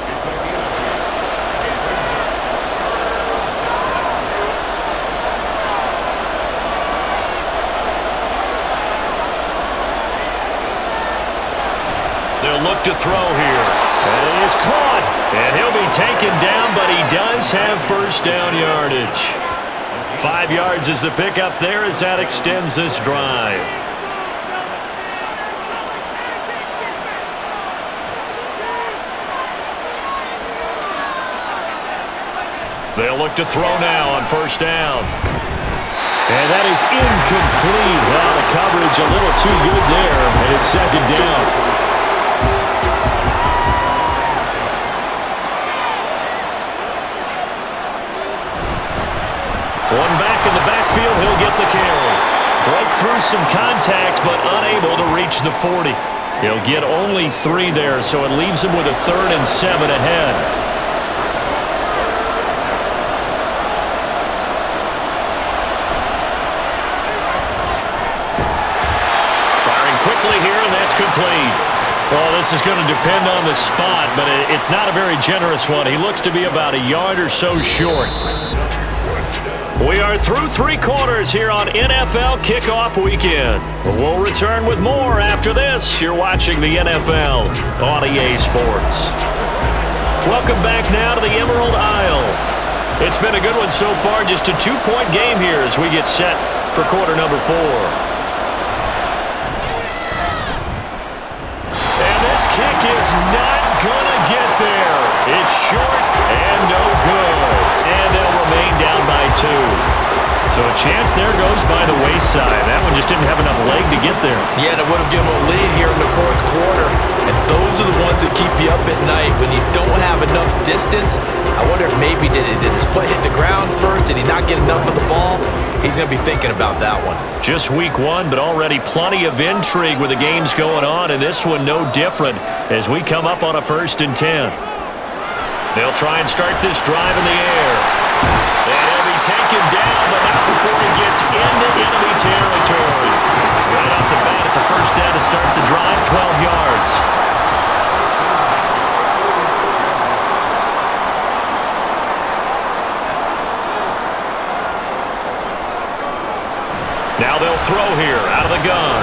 They'll look to throw here. And it is caught. And he'll be taken down, but he does have first down yardage. 5 yards is the pickup there as that extends this drive. They'll look to throw now on first down. And that is incomplete. Well, the coverage a little too good there, and it's 2nd down. One back in the backfield, he'll get the carry. Broke through some contact, but unable to reach the 40. He'll get only 3 there, so it leaves him with a 3rd and 7 ahead. Firing quickly here, and that's complete. Well, this is going to depend on the spot, but it's not a very generous one. He looks to be about a yard or so short. We are through 3 quarters here on NFL Kickoff Weekend. We'll return with more after this. You're watching the NFL on EA Sports. Welcome back now to the Emerald Isle. It's been a good one so far, just a 2-point game here as we get set for quarter number 4. And this kick is not gonna get there. It's short and no good. And they'll remain down by 2. So a chance there goes by the wayside. That one just didn't have enough leg to get there. Yeah, and it would have given him a lead here in the fourth quarter. And those are the ones that keep you up at night when you don't have enough distance. I wonder if maybe did his foot hit the ground first? Did he not get enough of the ball? He's going to be thinking about that one. Just week one, but already plenty of intrigue with the games going on, and this one no different as we come up on a 1st and 10. They'll try and start this drive in the air. And he'll be taken down, but not before he gets into enemy territory. Right off the bat, it's a 1st down to start the drive, 12 yards. Now they'll throw here out of the gun.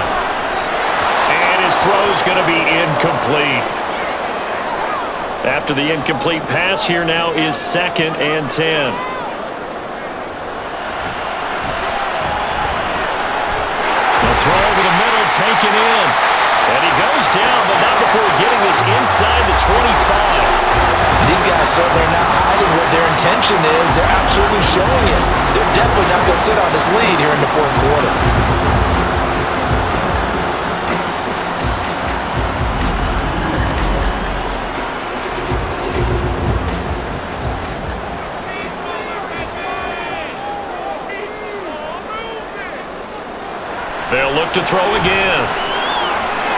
And his throw's going to be incomplete. After the incomplete pass, here now is 2nd and 10. The throw over the middle taken in. And he goes down, but not before getting this inside the 25. These guys certainly are not hiding what their intention is. They're absolutely showing it. They're definitely not going to sit on this lead here in the fourth quarter. They'll look to throw again.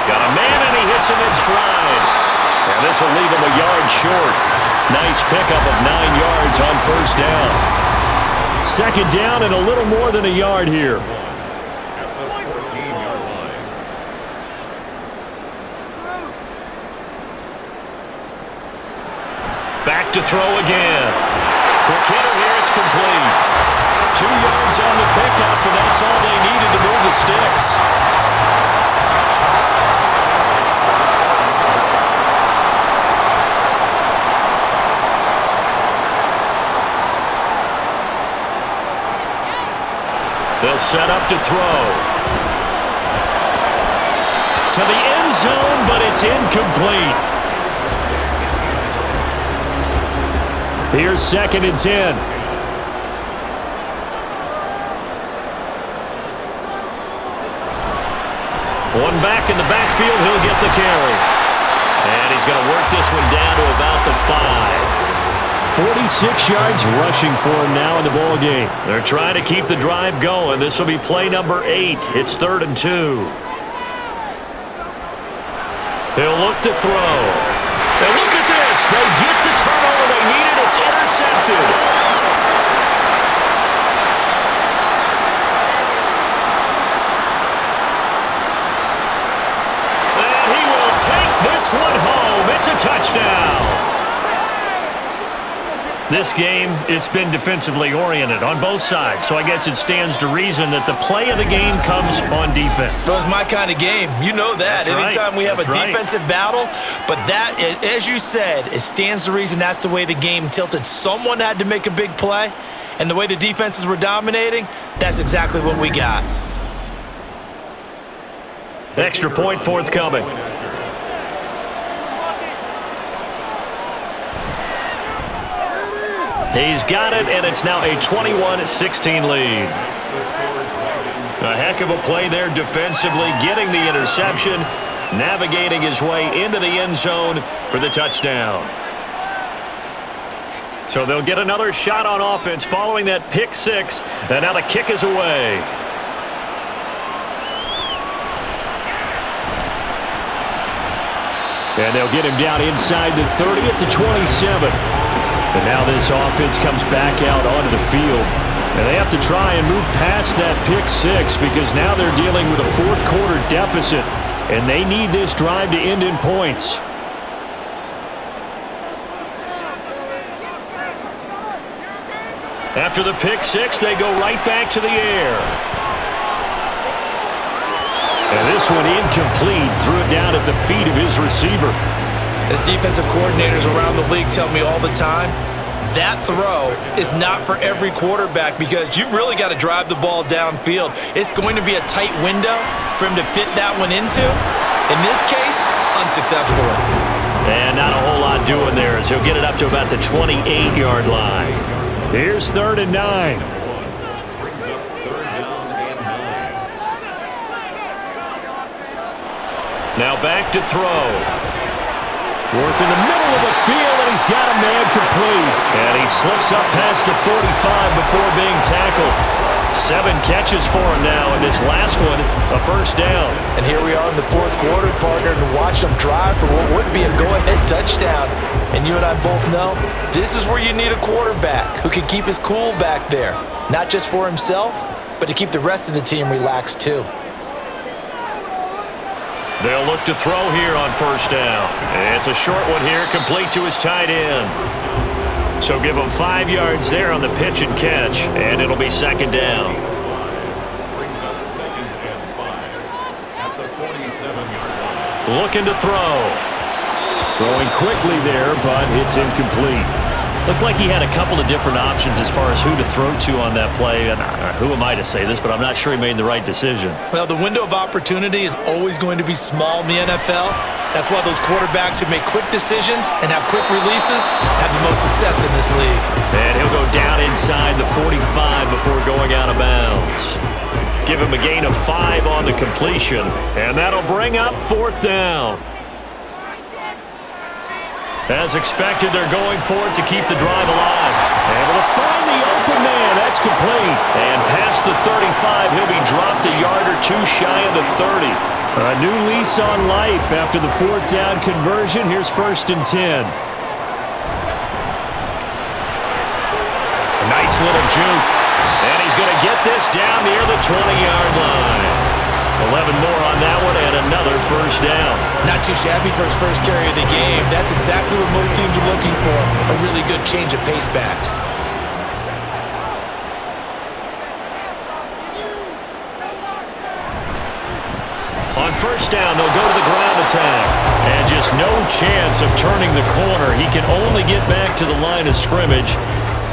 Got a man, and he hits him in stride. And this will leave him a yard short. Nice pickup of 9 yards on 1st down. 2nd down and a little more than a yard here. Back to throw again. Quick hitter here, it's complete. 2 yards on the pickup, and that's all they needed to move the sticks. They'll set up to throw. To the end zone, but it's incomplete. Here's 2nd and 10. One back in the backfield, he'll get the carry. And he's going to work this one down to about the 5. 46 yards rushing for him now in the ball game. They're trying to keep the drive going. This will be play number 8. It's 3rd and 2. He'll look to throw. And look at this. They get the turnover they needed. It's intercepted. This one home. It's a touchdown. This game, it's been defensively oriented on both sides, so I guess it stands to reason that the play of the game comes on defense. So it's my kind of game. You know that. That's Anytime right. we have That's a defensive battle, but that, as you said, it stands to reason that's the way the game tilted. Someone had to make a big play, and the way the defenses were dominating, that's exactly what we got. Extra point forthcoming. He's got it, and it's now a 21-16 lead. A heck of a play there defensively, getting the interception, navigating his way into the end zone for the touchdown. So they'll get another shot on offense following that pick 6, and now the kick is away. And they'll get him down inside the 30 at the 27. And now this offense comes back out onto the field. And they have to try and move past that pick 6 because now they're dealing with a fourth quarter deficit. And they need this drive to end in points. After the pick 6, they go right back to the air. And this one incomplete. Threw it down at the feet of his receiver. As defensive coordinators around the league tell me all the time, that throw is not for every quarterback because you've really got to drive the ball downfield. It's going to be a tight window for him to fit that one into. In this case, unsuccessfully. And not a whole lot doing there as he'll get it up to about the 28-yard line. Here's 3rd and 9. Now back to throw. Work in the middle of the field, and he's got a man complete. And he slips up past the 45 before being tackled. 7 catches for him now, and this last one, a first down. And here we are in the fourth quarter, partner, and watch them drive for what would be a go-ahead touchdown. And you and I both know this is where you need a quarterback who can keep his cool back there. Not just for himself, but to keep the rest of the team relaxed too. They'll look to throw here on first down. It's a short one here, complete to his tight end. So give him 5 yards there on the pitch and catch, and it'll be second down. Brings up 2nd and 5 at the 47-yard line. Looking to throw. Throwing quickly there, but it's incomplete. Looked like he had a couple of different options as far as who to throw to on that play. And who am I to say this, but I'm not sure he made the right decision. Well, the window of opportunity is always going to be small in the NFL. That's why those quarterbacks who make quick decisions and have quick releases have the most success in this league. And he'll go down inside the 45 before going out of bounds. Give him a gain of 5 on the completion, and that'll bring up 4th down. As expected, they're going for it to keep the drive alive. Able to find the open man. That's complete. And past the 35, he'll be dropped a yard or 2 shy of the 30. A new lease on life after the 4th down conversion. Here's 1st and 10. Nice little juke. And he's going to get this down near the 20-yard line. 11 more on that one, and another first down. Not too shabby for his first carry of the game. That's exactly what most teams are looking for, a really good change of pace back. On first down, they'll go to the ground attack. And just no chance of turning the corner. He can only get back to the line of scrimmage.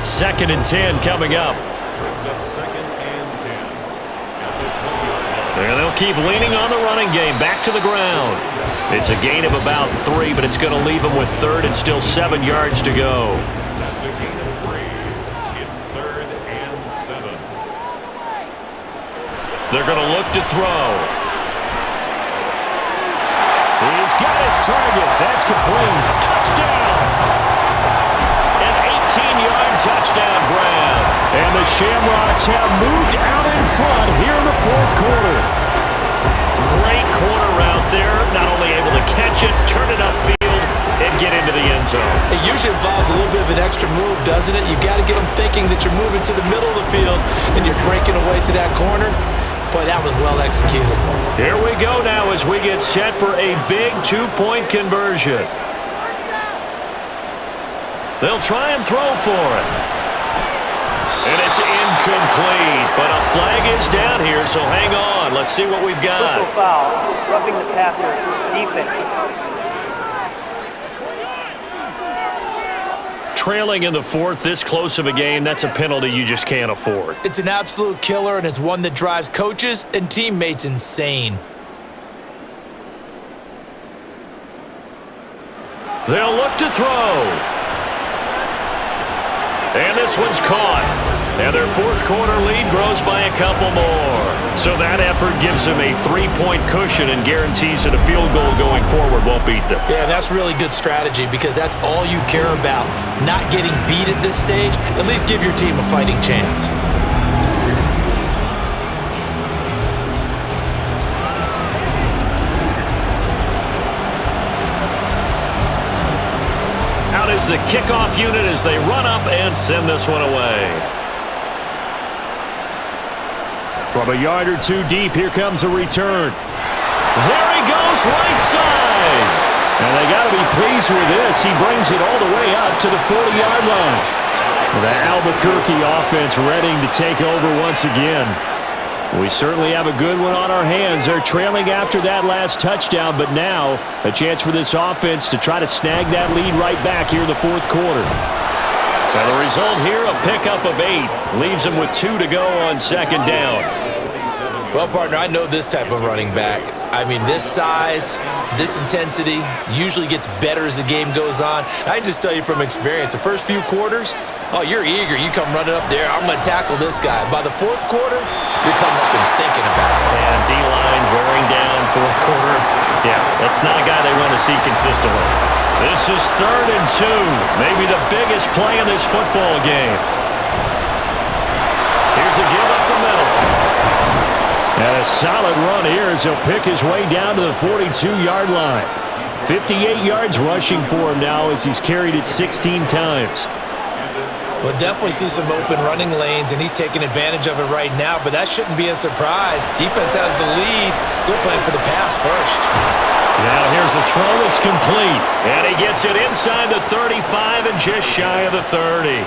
2nd and 10 coming up. Brings up 2nd and 10 at the 20-yard line. And they'll keep leaning on the running game. Back to the ground. It's a gain of about 3, but it's going to leave them with 3rd and still 7 yards to go. That's a gain of 3. It's 3rd and 7. They're going to look to throw. He's got his target. That's complete. Touchdown. An 18-yard touchdown grab. And the Shamrocks have moved out in front here in the 4th quarter. Great corner route there. Not only able to catch it, turn it upfield, and get into the end zone. It usually involves a little bit of an extra move, doesn't it? You got to get them thinking that you're moving to the middle of the field and you're breaking away to that corner. Boy, that was well executed. Here we go now as we get set for a big 2-point conversion. They'll try and throw for it. And it's incomplete, but a flag is down here, so hang on. Let's see what we've got. Personal foul, roughing the passer, defense. Trailing in the 4th, this close of a game, that's a penalty you just can't afford. It's an absolute killer, and it's one that drives coaches and teammates insane. They'll look to throw. And this one's caught. And their 4th quarter lead grows by a couple more. So that effort gives them a 3-point cushion and guarantees that a field goal going forward won't beat them. Yeah, that's really good strategy because that's all you care about. Not getting beat at this stage. At least give your team a fighting chance. Out is the kickoff unit as they run up and send this one away. From a yard or 2 deep, here comes a return. There he goes, right side. And they got to be pleased with this. He brings it all the way up to the 40-yard line. The Albuquerque offense ready to take over once again. We certainly have a good one on our hands. They're trailing after that last touchdown, but now a chance for this offense to try to snag that lead right back here in the 4th quarter. And the result here, a pickup of 8. Leaves them with 2 to go on 2nd down. Well, partner, I know this type of running back. I mean, this size, this intensity usually gets better as the game goes on. I just tell you from experience, the first few quarters, oh, you're eager. You come running up there, I'm going to tackle this guy. By the 4th quarter, you're coming up and thinking about it. And D-line wearing down 4th quarter. Yeah, That's not a guy they want to see consistently. This is 3rd and 2, maybe the biggest play in this football game. Here's a give up the middle. And a solid run here as he'll pick his way down to the 42-yard line. 58 yards rushing for him now as he's carried it 16 times. We'll definitely see some open running lanes, and he's taking advantage of it right now, but that shouldn't be a surprise. Defense has the lead. They're playing for the pass first. Now here's a throw. It's complete. And he gets it inside the 35 and just shy of the 30.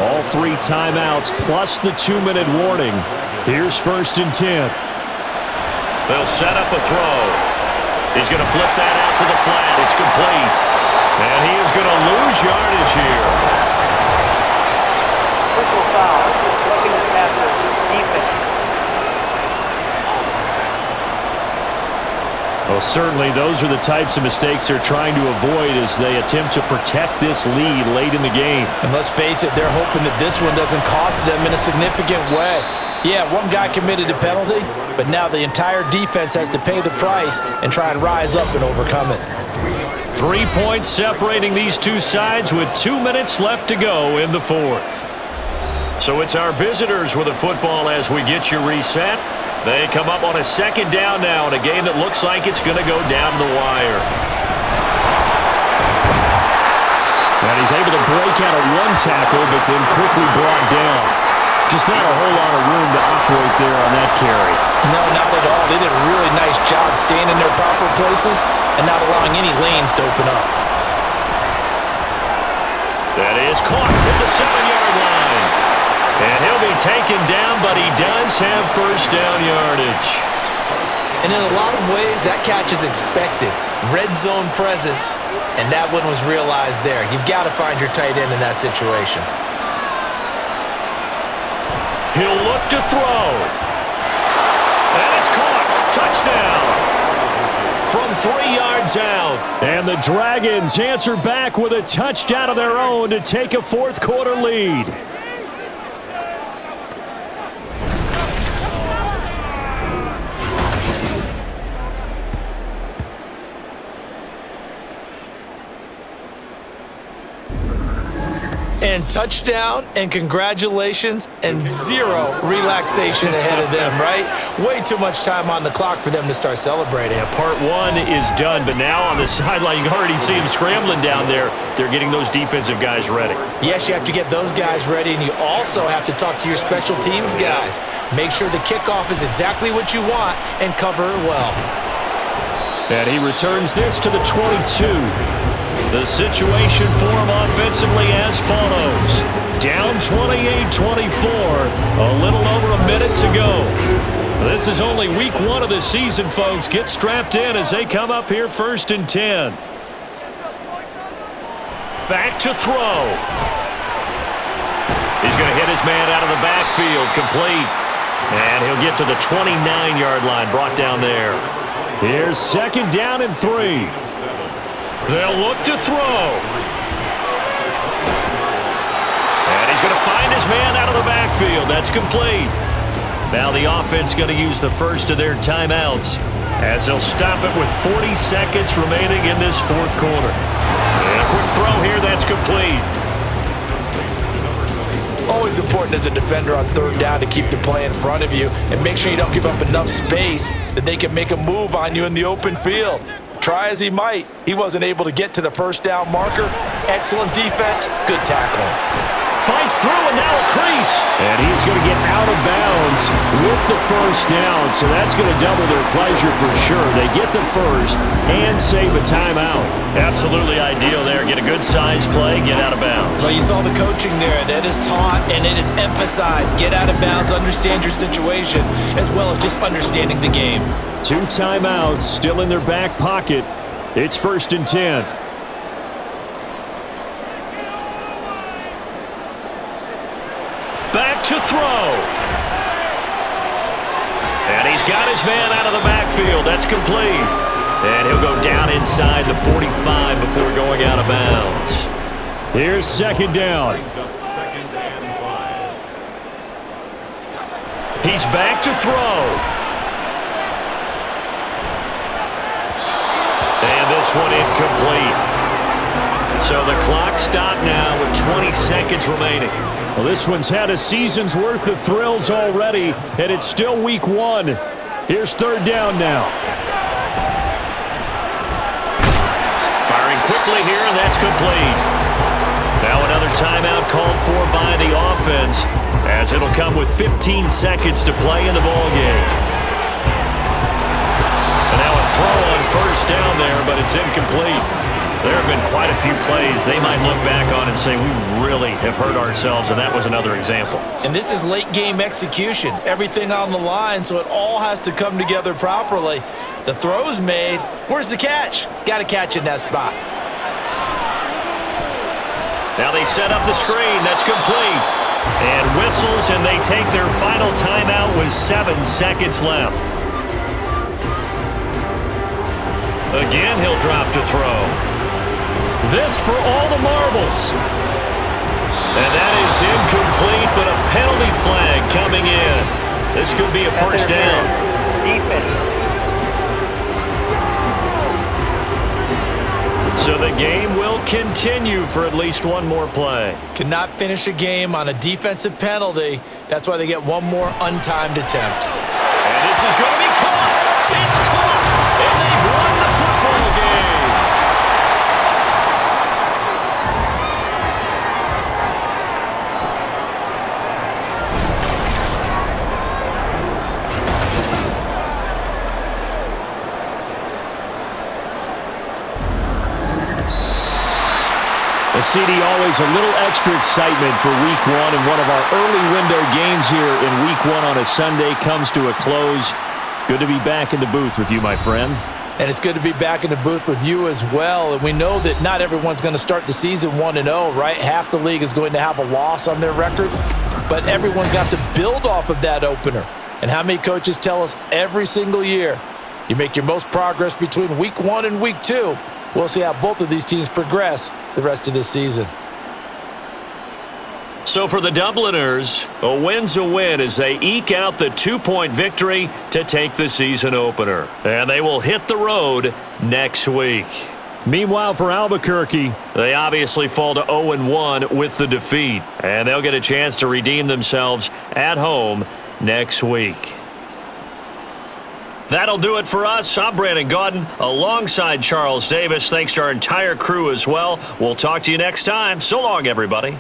All 3 timeouts plus the 2-minute warning. Here's 1st and 10. They'll set up a throw. He's going to flip that out to the flat. It's complete. And he is going to lose yardage here. Personal foul, roughing the passer, defense. Well, certainly those are the types of mistakes they're trying to avoid as they attempt to protect this lead late in the game. And let's face it, they're hoping that this one doesn't cost them in a significant way. Yeah, one guy committed a penalty, but now the entire defense has to pay the price and try and rise up and overcome it. 3 points separating these two sides with 2 minutes left to go in the 4th. So it's our visitors with the football as we get you reset. They come up on a 2nd down now in a game that looks like it's going to go down the wire. And he's able to break out of 1 tackle, but then quickly brought down. Just not a whole lot of room to operate there on that carry. No, not at all. They did a really nice job staying in their proper places and not allowing any lanes to open up. That is caught at the 7-yard line. And he'll be taken down, but he does have 1st down yardage. And in a lot of ways, that catch is expected. Red zone presence, and that one was realized there. You've got to find your tight end in that situation. He'll look to throw. And it's caught. Touchdown. From 3 yards out. And the Dragons answer back with a touchdown of their own to take a 4th quarter lead. And touchdown, and congratulations, and 0 relaxation ahead of them, right? Way too much time on the clock for them to start celebrating. Yeah, part 1 is done, but now on the sideline, you can already see them scrambling down there. They're getting those defensive guys ready. Yes, you have to get those guys ready, and you also have to talk to your special teams guys. Make sure the kickoff is exactly what you want and cover it well. And he returns this to the 22. The situation for him offensively as follows. Down 28-24, a little over a minute to go. This is only week 1 of the season, folks. Get strapped in as they come up here 1st and 10. Back to throw. He's going to hit his man out of the backfield, complete. And he'll get to the 29-yard line, brought down there. Here's 2nd down and 3. They'll look to throw. And he's going to find his man out of the backfield. That's complete. Now the offense going to use the first of their timeouts as they'll stop it with 40 seconds remaining in this 4th quarter. And a quick throw here. That's complete. Always important as a defender on 3rd down to keep the play in front of you and make sure you don't give up enough space that they can make a move on you in the open field. Try as he might, he wasn't able to get to the 1st down marker. Excellent defense, good tackling. Fights through and now a crease. And he's going to get out of bounds with the 1st down. So that's going to double their pleasure for sure. They get the 1st and save a timeout. Absolutely ideal there. Get a good size play, get out of bounds. Well, you saw the coaching there. That is taught and it is emphasized. Get out of bounds, understand your situation, as well as just understanding the game. 2 timeouts still in their back pocket. It's 1st and 10. Back to throw. And he's got his man out of the backfield. That's complete. And he'll go down inside the 45 before going out of bounds. Here's 2nd down. He's back to throw. this one incomplete. So the clock stopped now with 20 seconds remaining. Well, this one's had a season's worth of thrills already, and it's still week 1. Here's third down now. Firing quickly here, and that's complete. Now another timeout called for by the offense, as it'll come with 15 seconds to play in the ballgame. And now a throw on first down there, but it's incomplete. There have been quite a few plays they might look back on and say, we really have hurt ourselves, and that was another example. And this is late game execution. Everything on the line, so it all has to come together properly. The throw's made. Where's the catch? Got to catch in that spot. Now they set up the screen. That's complete. And whistles, and they take their final timeout with 7 seconds left. Again, he'll drop to throw. This for all the marbles. And that is incomplete, but a penalty flag coming in. This could be a first down. Defense. So the game will continue for at least one more play. Cannot finish a game on a defensive penalty. That's why they get one more untimed attempt. And this is going to be caught. It's caught. And they've won the football game. CD, always a little extra excitement for week 1, and one of our early window games here in week 1 on a Sunday comes to a close. Good to be back in the booth with you, my friend. And it's good to be back in the booth with you as well. And we know that not everyone's going to start the season 1-0, right? Half the league is going to have a loss on their record, but everyone's got to build off of that opener. And how many coaches tell us every single year, you make your most progress between week 1 and week 2. We'll see how both of these teams progress the rest of this season. So for the Dubliners, a win's a win as they eke out the 2-point victory to take the season opener. And they will hit the road next week. Meanwhile, for Albuquerque, they obviously fall to 0-1 with the defeat. And they'll get a chance to redeem themselves at home next week. That'll do it for us. I'm Brandon Gaudin alongside Charles Davis. Thanks to our entire crew as well. We'll talk to you next time. So long, everybody.